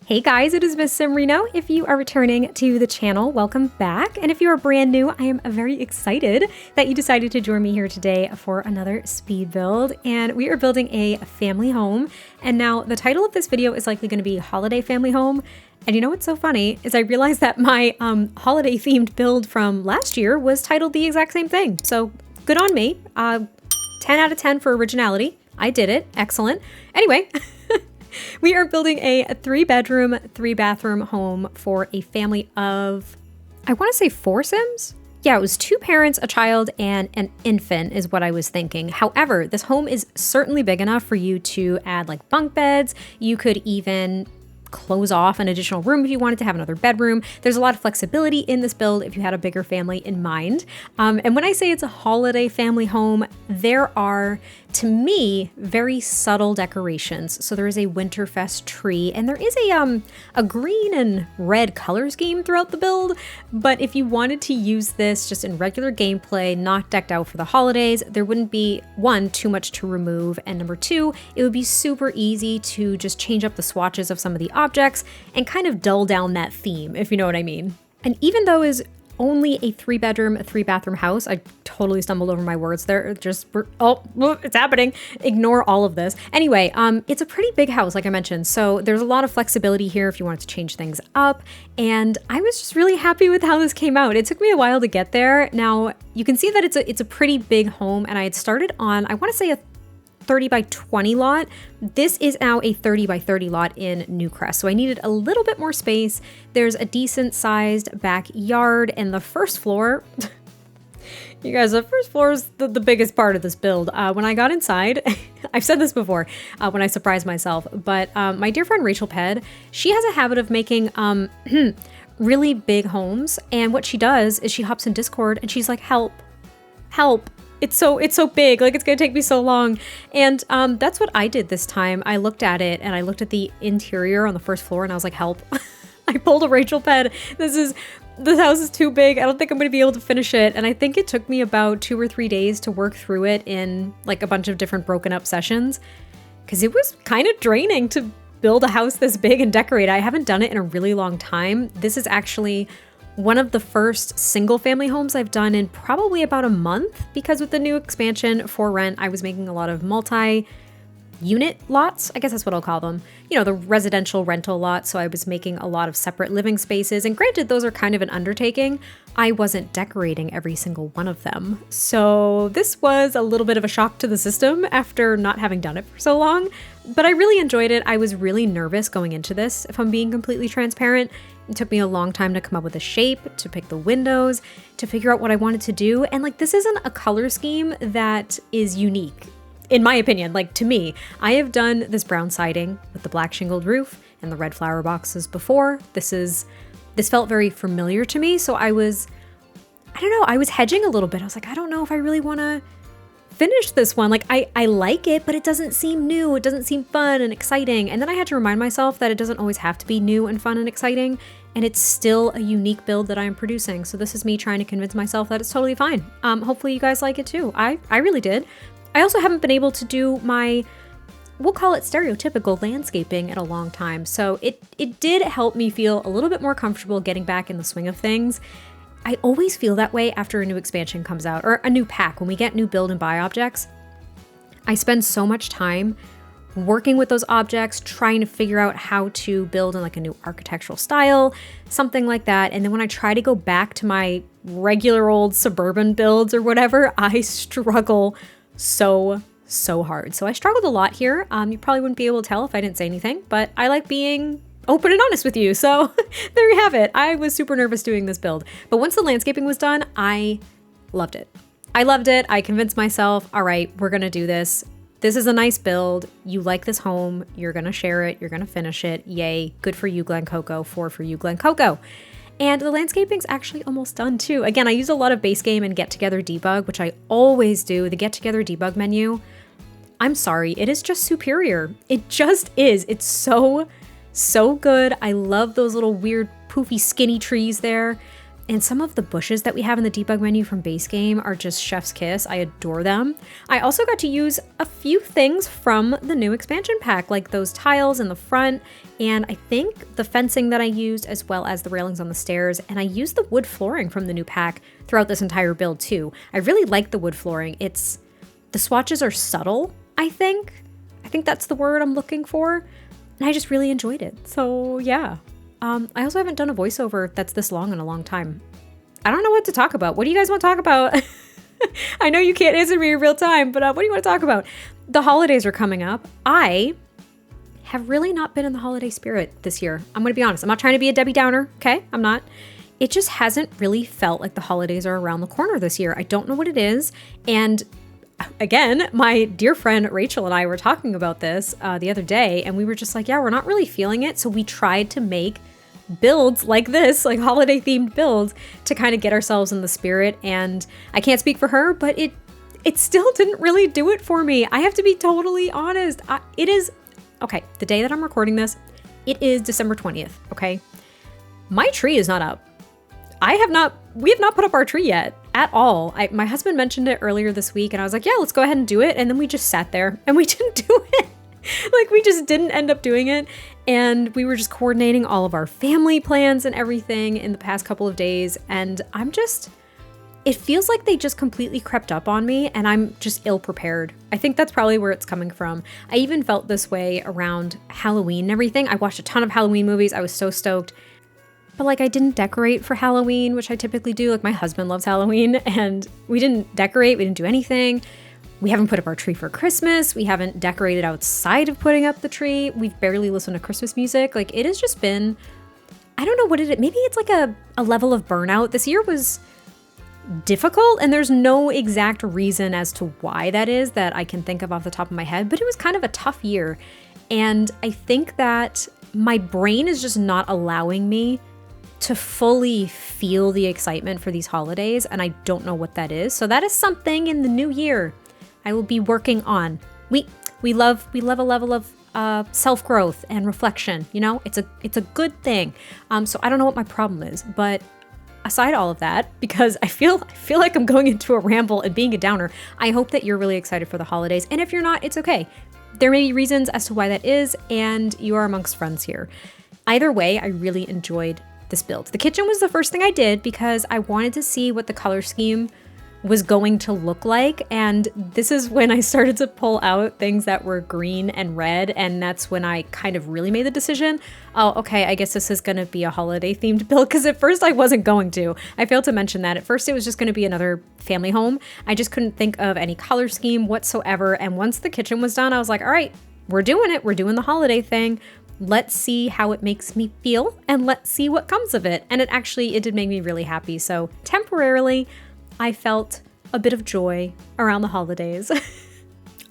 Hey guys, it is MissSimReno. If you are returning to the channel, welcome back. And if you are brand new, I am very excited that you decided to join me here today for another speed build. And we are building a family home. And now the title of this video is likely going to be Holiday Family Home. And you know what's so funny is I realized that my holiday themed build from last year was titled the exact same thing. So good on me. 10 out of 10 for originality. I did it. Excellent. Anyway. We are building a 3-bedroom, 3-bathroom home for a family of, I want to say 4 Sims? Yeah, it was 2 parents, a child, and an infant is what I was thinking. However, this home is certainly big enough for you to add like bunk beds. You could even close off an additional room if you wanted to have another bedroom. There's a lot of flexibility in this build if you had a bigger family in mind. And when I say it's a holiday family home, there are, to me, very subtle decorations. So there is a Winterfest tree, and there is a green and red color scheme throughout the build. But if you wanted to use this just in regular gameplay, not decked out for the holidays, there wouldn't be, 1, too much to remove, and number 2, it would be super easy to just change up the swatches of some of the objects and kind of dull down that theme, if you know what I mean. And even though it's only a 3-bedroom, 3-bathroom house. I totally stumbled over my words there. Oh, it's happening. Ignore all of this. Anyway, it's a pretty big house, like I mentioned. So there's a lot of flexibility here if you wanted to change things up. And I was just really happy with how this came out. It took me a while to get there. Now you can see that it's a pretty big home, and I had started on, I want to say, a 30 by 20 lot. This is now a 30 by 30 lot in Newcrest. So I needed a little bit more space. There's a decent sized backyard, and the first floor, you guys, the first floor is the biggest part of this build. When I got inside, I've said this before when I surprised myself, but my dear friend Rachel Ped, she has a habit of making really big homes. And what she does is she hops in Discord and she's like, help. It's so big, like it's gonna take me so long. And that's what I did this time. I looked at it and I looked at the interior on the first floor and I was like, help. I pulled a Rachel Ped. This house is too big. I don't think I'm gonna be able to finish it. And I think it took me about 2 or 3 days to work through it in like a bunch of different broken up sessions, because it was kind of draining to build a house this big and decorate. I haven't done it in a really long time. This is actually one of the first single family homes I've done in probably about a month, because with the new expansion for rent, I was making a lot of multi-unit lots. I guess that's what I'll call them. You know, the residential rental lots. So I was making a lot of separate living spaces. And granted, those are kind of an undertaking. I wasn't decorating every single one of them. So this was a little bit of a shock to the system after not having done it for so long. But I really enjoyed it. I was really nervous going into this, if I'm being completely transparent. It took me a long time to come up with a shape, to pick the windows, to figure out what I wanted to do. And like, this isn't a color scheme that is unique, in my opinion. Like, to me, I have done this brown siding with the black shingled roof and the red flower boxes before. This felt very familiar to me. So I was hedging a little bit. I was like, I don't know if I really want to finish this one. Like, I like it, but it doesn't seem new. It doesn't seem fun and exciting. And then I had to remind myself that it doesn't always have to be new and fun and exciting. And it's still a unique build that I'm producing. So this is me trying to convince myself that it's totally fine. Hopefully you guys like it too. I really did. I also haven't been able to do my, we'll call it stereotypical landscaping in a long time. So it did help me feel a little bit more comfortable getting back in the swing of things. I always feel that way after a new expansion comes out, or a new pack. When we get new build and buy objects, I spend so much time working with those objects, trying to figure out how to build in like a new architectural style, something like that. And then when I try to go back to my regular old suburban builds or whatever, I struggle so hard. So I struggled a lot here. You probably wouldn't be able to tell if I didn't say anything, but I like being open and honest with you. So there you have it. I was super nervous doing this build, but once the landscaping was done, I loved it. I convinced myself, all right, we're going to do this. This is a nice build. You like this home. You're going to share it. You're going to finish it. Yay. Good for you, Glen Coco. 4 for you, Glen Coco. And the landscaping's actually almost done too. Again, I use a lot of base game and get together debug, which I always do. The get together debug menu, I'm sorry, it is just superior. It just is. It's so good. I love those little weird poofy skinny trees there. And some of the bushes that we have in the debug menu from base game are just chef's kiss. I adore them. I also got to use a few things from the new expansion pack, like those tiles in the front, and I think the fencing that I used, as well as the railings on the stairs. And I used the wood flooring from the new pack throughout this entire build too. I really like the wood flooring. The swatches are subtle, I think. I think that's the word I'm looking for. And I just really enjoyed it. So yeah. I also haven't done a voiceover that's this long in a long time. I don't know what to talk about. What do you guys want to talk about? I know you can't answer me in real time, but what do you want to talk about? The holidays are coming up. I have really not been in the holiday spirit this year. I'm going to be honest. I'm not trying to be a Debbie Downer, okay? I'm not. It just hasn't really felt like the holidays are around the corner this year. I don't know what it is. And again, my dear friend Rachel and I were talking about this the other day, and we were just like, yeah, we're not really feeling it. So we tried to make builds like this, like holiday themed builds, to kind of get ourselves in the spirit. And I can't speak for her, but it still didn't really do it for me. I have to be totally honest. It is, okay, the day that I'm recording this, it is December 20th, okay? My tree is not up. We have not put up our tree yet at all. My husband mentioned it earlier this week, and I was like, yeah, let's go ahead and do it. And then we just sat there and we didn't do it. Like, we just didn't end up doing it. And we were just coordinating all of our family plans and everything in the past couple of days. And it feels like they just completely crept up on me, and I'm just ill prepared. I think that's probably where it's coming from. I even felt this way around Halloween and everything. I watched a ton of Halloween movies. I was so stoked. But like, I didn't decorate for Halloween, which I typically do. Like, my husband loves Halloween, and we didn't decorate. We didn't do anything. We haven't put up our tree for Christmas. We haven't decorated outside of putting up the tree. We've barely listened to Christmas music. Like, it has just been, I don't know what it is. Maybe it's like a level of burnout. This year was difficult, and there's no exact reason as to why that is that I can think of off the top of my head, but it was kind of a tough year. And I think that my brain is just not allowing me to fully feel the excitement for these holidays, and I don't know what that is. So that is something in the new year I will be working on. We love a level of self-growth and reflection. You know, it's a good thing. So I don't know what my problem is, but aside all of that, because I feel like I'm going into a ramble and being a downer, I hope that you're really excited for the holidays. And if you're not, it's okay. There may be reasons as to why that is, and you are amongst friends here. Either way, I really enjoyed this build. The kitchen was the first thing I did because I wanted to see what the color scheme was going to look like, and this is when I started to pull out things that were green and red, and that's when I kind of really made the decision, oh, okay, I guess this is going to be a holiday themed build, because at first I wasn't going to. I failed to mention that. At first it was just going to be another family home. I just couldn't think of any color scheme whatsoever, and once the kitchen was done, I was like, all right, we're doing it. We're doing the holiday thing. Let's see how it makes me feel, and let's see what comes of it. And it did make me really happy. So temporarily, I felt a bit of joy around the holidays.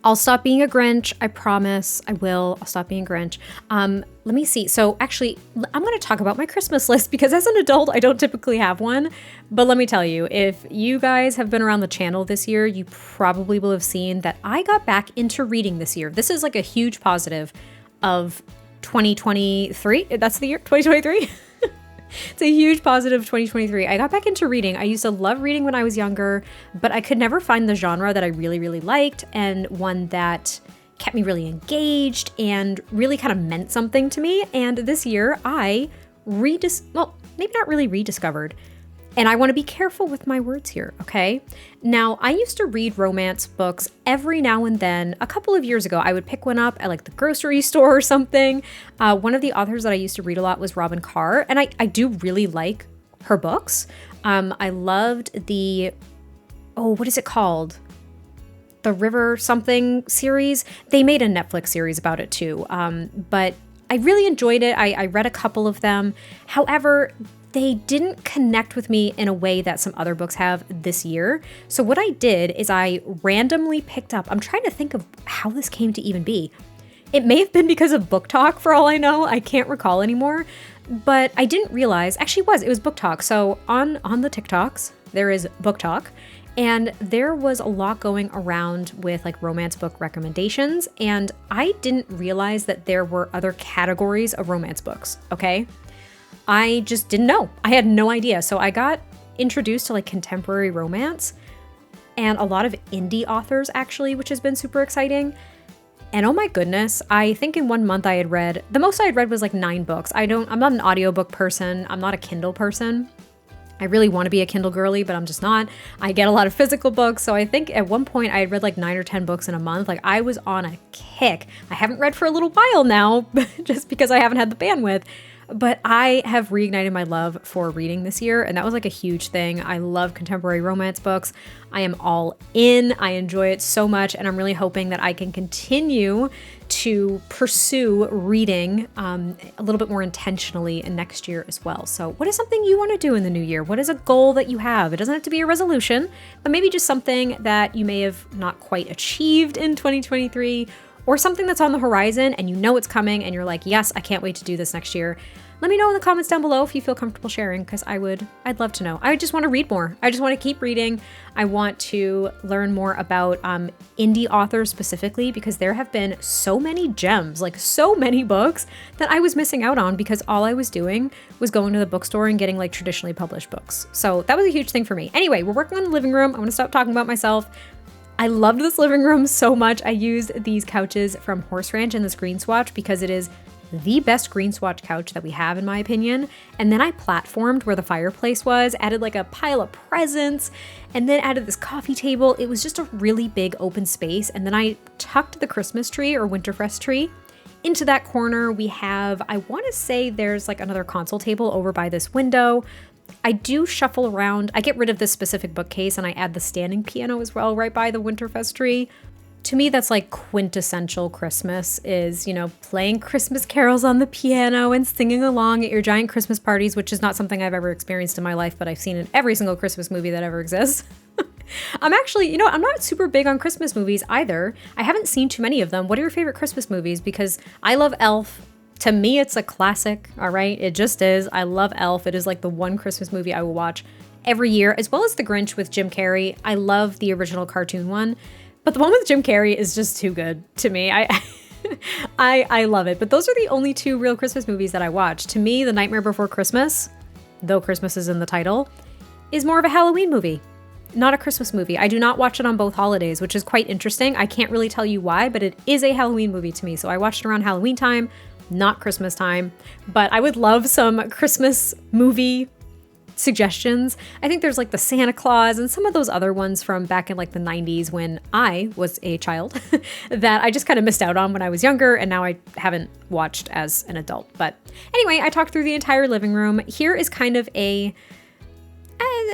I'll stop being a Grinch. I promise I will. I'll stop being a Grinch. Let me see. So actually, I'm going to talk about my Christmas list, because as an adult, I don't typically have one. But let me tell you, if you guys have been around the channel this year, you probably will have seen that I got back into reading this year. This is like a huge positive of 2023. That's the year, 2023. It's a huge positive 2023. I got back into reading. I used to love reading when I was younger, but I could never find the genre that I really, really liked, and one that kept me really engaged and really kind of meant something to me. And this year I maybe not really rediscovered. And I want to be careful with my words here, okay? Now, I used to read romance books every now and then. A couple of years ago, I would pick one up at like the grocery store or something. One of the authors that I used to read a lot was Robin Carr, and I do really like her books. I loved what is it called? The River something series. They made a Netflix series about it too, but I really enjoyed it. I read a couple of them. However, they didn't connect with me in a way that some other books have this year. So what I did is I randomly picked up, I'm trying to think of how this came to even be. It may have been because of Book Talk, for all I know. I can't recall anymore. But I didn't realize, actually it was Book Talk. So on the TikToks, there is Book Talk. And there was a lot going around with like romance book recommendations. And I didn't realize that there were other categories of romance books, okay? I just didn't know. I had no idea. So I got introduced to like contemporary romance and a lot of indie authors actually, which has been super exciting. And oh my goodness, I think in 1 month the most I had read was like 9 books. I'm not an audiobook person. I'm not a Kindle person. I really want to be a Kindle girly, but I'm just not. I get a lot of physical books. So I think at one point I had read like 9 or 10 books in a month. Like I was on a kick. I haven't read for a little while now, just because I haven't had the bandwidth. But I have reignited my love for reading this year, and that was like a huge thing. I love contemporary romance books. I am all in. I enjoy it so much, and I'm really hoping that I can continue to pursue reading a little bit more intentionally in next year as well. So what is something you want to do in the new year? What is a goal that you have? It doesn't have to be a resolution, but maybe just something that you may have not quite achieved in 2023, or something that's on the horizon and you know it's coming and you're like, yes, I can't wait to do this next year. Let me know in the comments down below if you feel comfortable sharing, because I'd love to know. I just want to read more. I just want to keep reading. I want to learn more about indie authors specifically, because there have been so many gems, like so many books that I was missing out on because all I was doing was going to the bookstore and getting like traditionally published books. So that was a huge thing for me. Anyway, we're working on the living room. I'm going to stop talking about myself. I loved this living room so much. I used these couches from Horse Ranch and this green swatch because it is the best green swatch couch that we have, in my opinion. And then I platformed where the fireplace was, added like a pile of presents, and then added this coffee table. It was just a really big open space. And then I tucked the Christmas tree or Winterfest tree into that corner. We have, I want to say there's like another console table over by this window. I do shuffle around. I get rid of this specific bookcase and I add the standing piano as well right by the Winterfest tree. To me, that's like quintessential Christmas is, you know, playing Christmas carols on the piano and singing along at your giant Christmas parties, which is not something I've ever experienced in my life, but I've seen in every single Christmas movie that ever exists. I'm actually, you know, I'm not super big on Christmas movies either. I haven't seen too many of them. What are your favorite Christmas movies? Because I love Elf. To me, it's a classic, all right? It just is. I love Elf. It is like the one Christmas movie I will watch every year, as well as The Grinch with Jim Carrey. I love the original cartoon one, but the one with Jim Carrey is just too good to me. I love it. But those are the only 2 real Christmas movies that I watch. To me, The Nightmare Before Christmas, though Christmas is in the title, is more of a Halloween movie, not a Christmas movie. I do not watch it on both holidays, which is quite interesting. I can't really tell you why, but it is a Halloween movie to me. So I watched it around Halloween time, not Christmas time, but I would love some Christmas movie suggestions. I think there's like the Santa Claus and some of those other ones from back in like the 90s when I was a child that I just kind of missed out on when I was younger, and now I haven't watched as an adult. But anyway, I talked through the entire living room. Here is kind of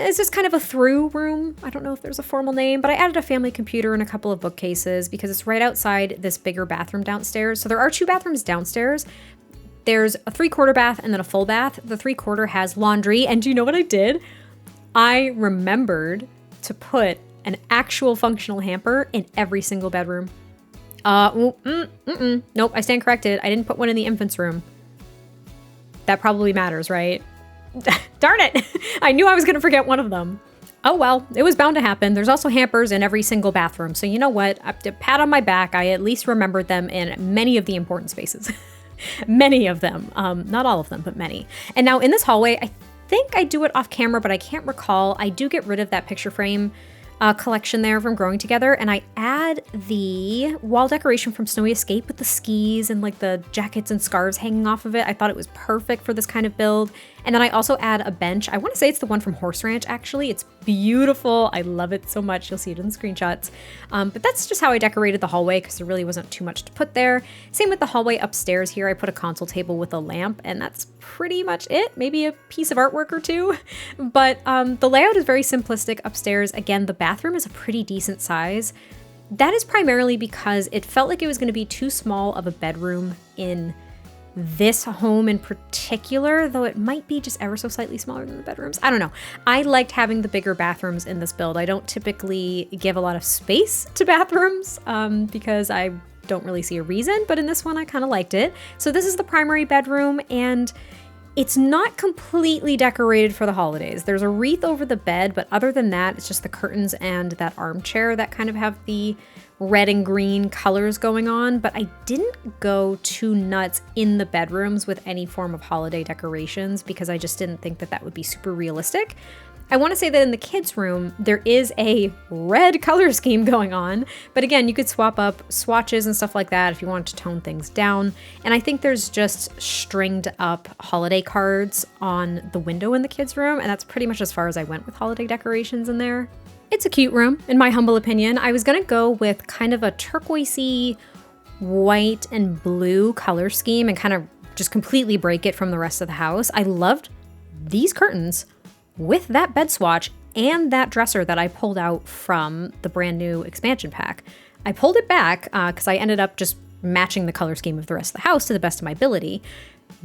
it's just kind of a through room. I don't know if there's a formal name, but I added a family computer and a couple of bookcases because it's right outside this bigger bathroom downstairs. So there are 2 bathrooms downstairs. There's a 3/4 bath and then a full bath. The 3/4 has laundry. And do you know what I did? I remembered to put an actual functional hamper in every single bedroom. Nope, I stand corrected. I didn't put one in the infant's room. That probably matters, right? Darn it. I knew I was going to forget one of them. Oh well, it was bound to happen. There's also hampers in every single bathroom. So you know what? A pat on my back. I at least remembered them in many of the important spaces. Many of them. Not all of them, but many. And now in this hallway, I think I do it off camera, but I can't recall. I do get rid of that picture frame collection there from Growing Together, and I add the wall decoration from Snowy Escape with the skis and like the jackets and scarves hanging off of it. I thought it was perfect for this kind of build. And then I also add a bench. I want to say it's the one from Horse Ranch, actually. It's beautiful. I love it so much. You'll see it in the screenshots. But that's just how I decorated the hallway because there really wasn't too much to put there. Same with the hallway upstairs here. I put a console table with a lamp, and that's pretty much it. Maybe a piece of artwork or 2. But the layout is very simplistic upstairs. Again, the bathroom is a pretty decent size. That is primarily because it felt like it was going to be too small of a bedroom in this home in particular, though it might be just ever so slightly smaller than the bedrooms. I don't know. I liked having the bigger bathrooms in this build. I don't typically give a lot of space to bathrooms because I don't really see a reason, but in this one I kind of liked it. So this is the primary bedroom, and it's not completely decorated for the holidays. There's a wreath over the bed, but other than that, it's just the curtains and that armchair that kind of have the red and green colors going on. But I didn't go too nuts in the bedrooms with any form of holiday decorations because I just didn't think that that would be super realistic. I want to say that in the kids' room, there is a red color scheme going on. But again, you could swap up swatches and stuff like that if you wanted to tone things down. And I think there's just stringed up holiday cards on the window in the kids' room. And that's pretty much as far as I went with holiday decorations in there. It's a cute room, in my humble opinion. I was going to go with kind of a turquoisey, white and blue color scheme and kind of just completely break it from the rest of the house. I loved these curtains with that bed swatch and that dresser that I pulled out from the brand new expansion pack. I pulled it back because I ended up just matching the color scheme of the rest of the house to the best of my ability.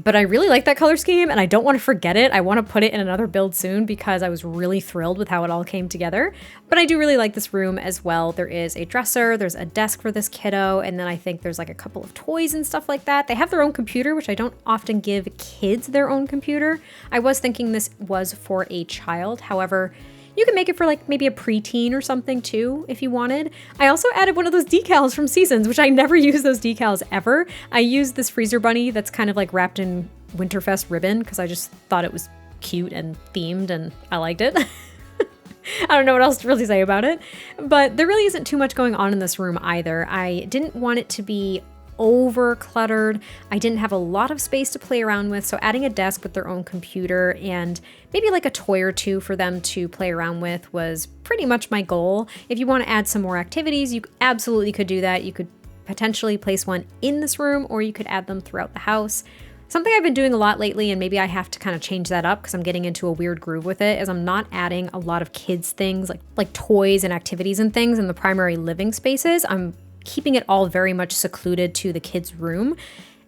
But I really like that color scheme and I don't want to forget it. I want to put it in another build soon because I was really thrilled with how it all came together. But I do really like this room as well. There is a dresser, there's a desk for this kiddo, and then I think there's like a couple of toys and stuff like that. They have their own computer, which I don't often give kids their own computer. I was thinking this was for a child. However, you can make it for like maybe a preteen or something too, if you wanted. I also added one of those decals from Seasons, which I never use those decals ever. I used this freezer bunny that's kind of like wrapped in Winterfest ribbon because I just thought it was cute and themed and I liked it. I don't know what else to really say about it, but there really isn't too much going on in this room either. I didn't want it to be over cluttered. I didn't have a lot of space to play around with, so adding a desk with their own computer and maybe like a toy or two for them to play around with was pretty much my goal. If you want to add some more activities, you absolutely could do that. You could potentially place one in this room or you could add them throughout the house. Something I've been doing a lot lately, and maybe I have to kind of change that up because I'm getting into a weird groove with it, is I'm not adding a lot of kids things like toys and activities and things in the primary living spaces. I'm keeping it all very much secluded to the kids' room.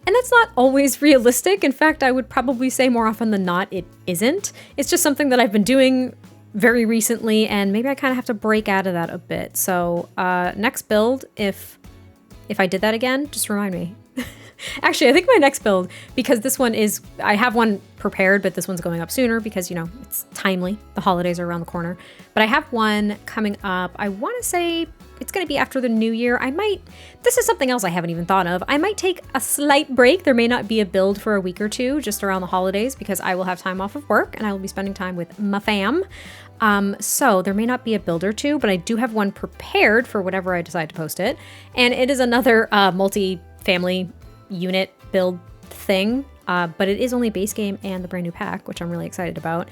And that's not always realistic. In fact, I would probably say more often than not, it isn't. It's just something that I've been doing very recently, and maybe I kind of have to break out of that a bit. So next build, if I did that again, just remind me. Actually, I think my next build, because this one is, I have one prepared, but this one's going up sooner because, you know, it's timely. The holidays are around the corner. But I have one coming up. I want to say it's going to be after the new year. This is something else I haven't even thought of. I might take a slight break. There may not be a build for a week or two just around the holidays because I will have time off of work and I will be spending time with my fam. So there may not be a build or two, but I do have one prepared for whenever I decide to post it. And it is another multi-family unit build thing, but it is only base game and the brand new pack, which I'm really excited about.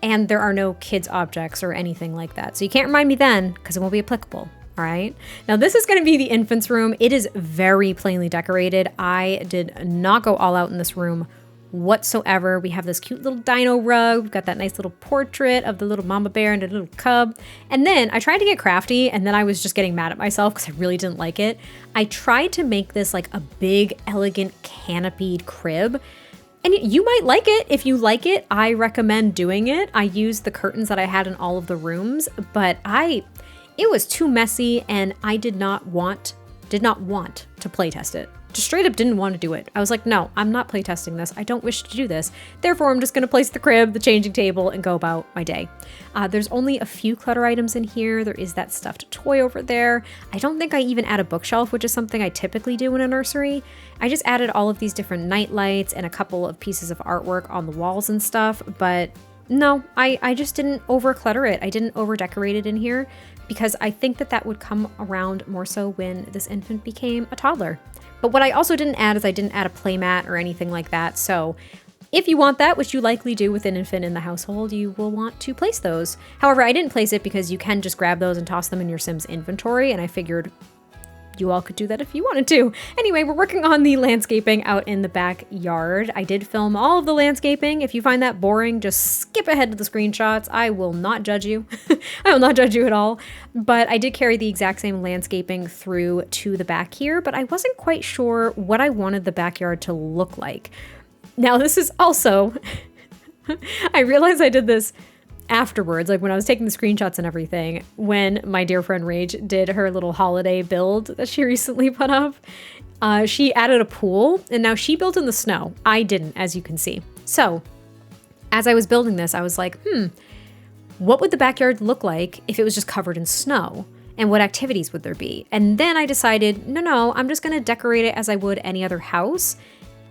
And there are no kids objects or anything like that. So you can't remind me then because it won't be applicable. All right. Now this is going to be the infant's room. It is very plainly decorated. I did not go all out in this room whatsoever. We have this cute little dino rug. We've got that nice little portrait of the little mama bear and a little cub. And then I tried to get crafty and then I was just getting mad at myself because I really didn't like it. I tried to make this like a big, elegant, canopied crib. And you might like it. If you like it, I recommend doing it. I used the curtains that I had in all of the rooms, but it was too messy and I did not want to playtest it. Just straight up didn't want to do it. I was like, no, I'm not playtesting this. I don't wish to do this. Therefore, I'm just going to place the crib, the changing table, and go about my day. There's only a few clutter items in here. There is that stuffed toy over there. I don't think I even add a bookshelf, which is something I typically do in a nursery. I just added all of these different night lights and a couple of pieces of artwork on the walls and stuff. But no, I just didn't over clutter it. I didn't over decorate it in here because I think that would come around more so when this infant became a toddler. But what I also didn't add is I didn't add a playmat or anything like that. So if you want that, which you likely do with an infant in the household, you will want to place those. However, I didn't place it because you can just grab those and toss them in your Sims inventory. And I figured you all could do that if you wanted to. Anyway, we're working on the landscaping out in the backyard. I did film all of the landscaping. If you find that boring, just skip ahead to the screenshots. I will not judge you. I will not judge you at all. But I did carry the exact same landscaping through to the back here, but I wasn't quite sure what I wanted the backyard to look like. Now, this is also, I realized I did this afterwards, like when I was taking the screenshots and everything, when my dear friend Rage did her little holiday build that she recently put up, she added a pool and now she built in the snow. I didn't, as you can see. So as I was building this, I was like, what would the backyard look like if it was just covered in snow? And what activities would there be? And then I decided, no, I'm just going to decorate it as I would any other house.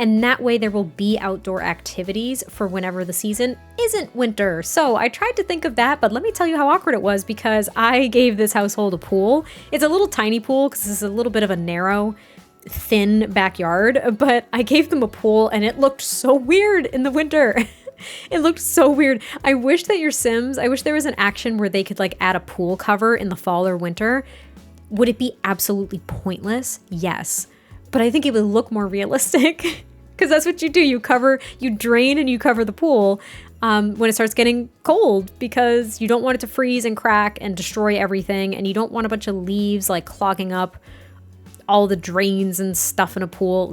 and that way there will be outdoor activities for whenever the season isn't winter. So I tried to think of that, but let me tell you how awkward it was because I gave this household a pool. It's a little tiny pool because it's a little bit of a narrow, thin backyard, but I gave them a pool and it looked so weird in the winter. It looked so weird. I wish that your Sims, I wish there was an action where they could like add a pool cover in the fall or winter. Would it be absolutely pointless? Yes. But I think it would look more realistic because that's what you do. You drain and you cover the pool when it starts getting cold because you don't want it to freeze and crack and destroy everything. And you don't want a bunch of leaves like clogging up all the drains and stuff in a pool. At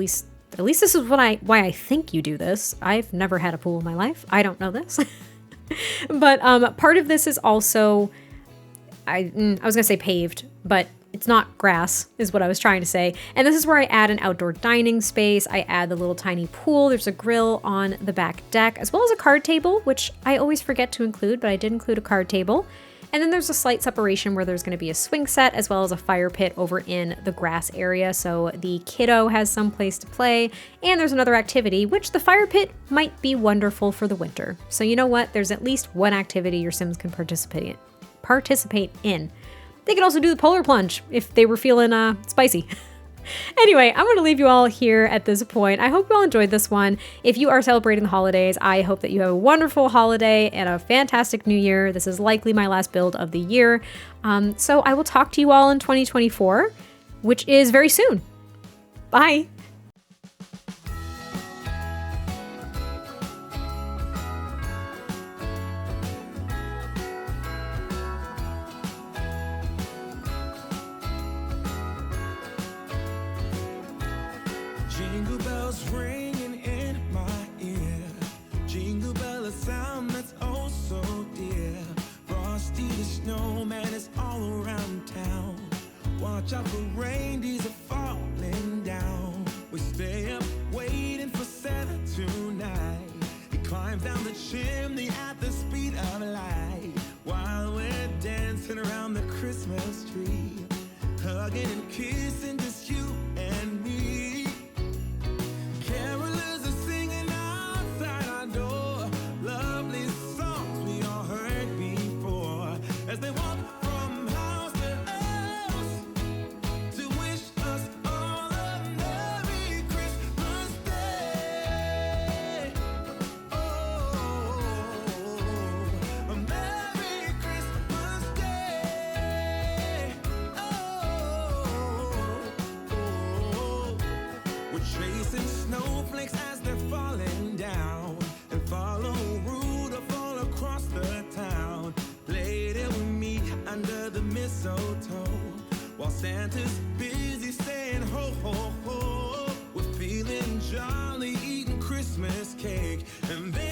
least this is why I think you do this. I've never had a pool in my life. I don't know this. But part of this is also, I was gonna say paved, but it's not grass is what I was trying to say. And this is where I add an outdoor dining space. I add the little tiny pool. There's a grill on the back deck, as well as a card table, which I always forget to include, but I did include a card table. And then there's a slight separation where there's going to be a swing set as well as a fire pit over in the grass area. So the kiddo has some place to play. And there's another activity, which the fire pit might be wonderful for the winter. So you know what? There's at least one activity your Sims can participate in. They could also do the polar plunge if they were feeling spicy. Anyway, I'm going to leave you all here at this point. I hope you all enjoyed this one. If you are celebrating the holidays, I hope that you have a wonderful holiday and a fantastic new year. This is likely my last build of the year. So I will talk to you all in 2024, which is very soon. Bye. Jingle bells ringing in my ear. Jingle bell, a sound that's oh so dear. Frosty the snowman is all around town. Watch out for reindeers are falling down. We stay up waiting for Santa tonight. He climbs down the chimney at the speed of light. While we're dancing around the Christmas tree. Hugging and kissing just you and me. Carolers are singing outside our door. Lovely songs we all heard before. As they walk from house to house to wish us all a Merry Christmas Day. Oh, a Merry Christmas Day. We're chasing snowflakes as they're falling down, and follow Rudolph all across the town. Later we meet under the mistletoe, while Santa's busy saying ho ho ho. We're feeling jolly, eating Christmas cake, and then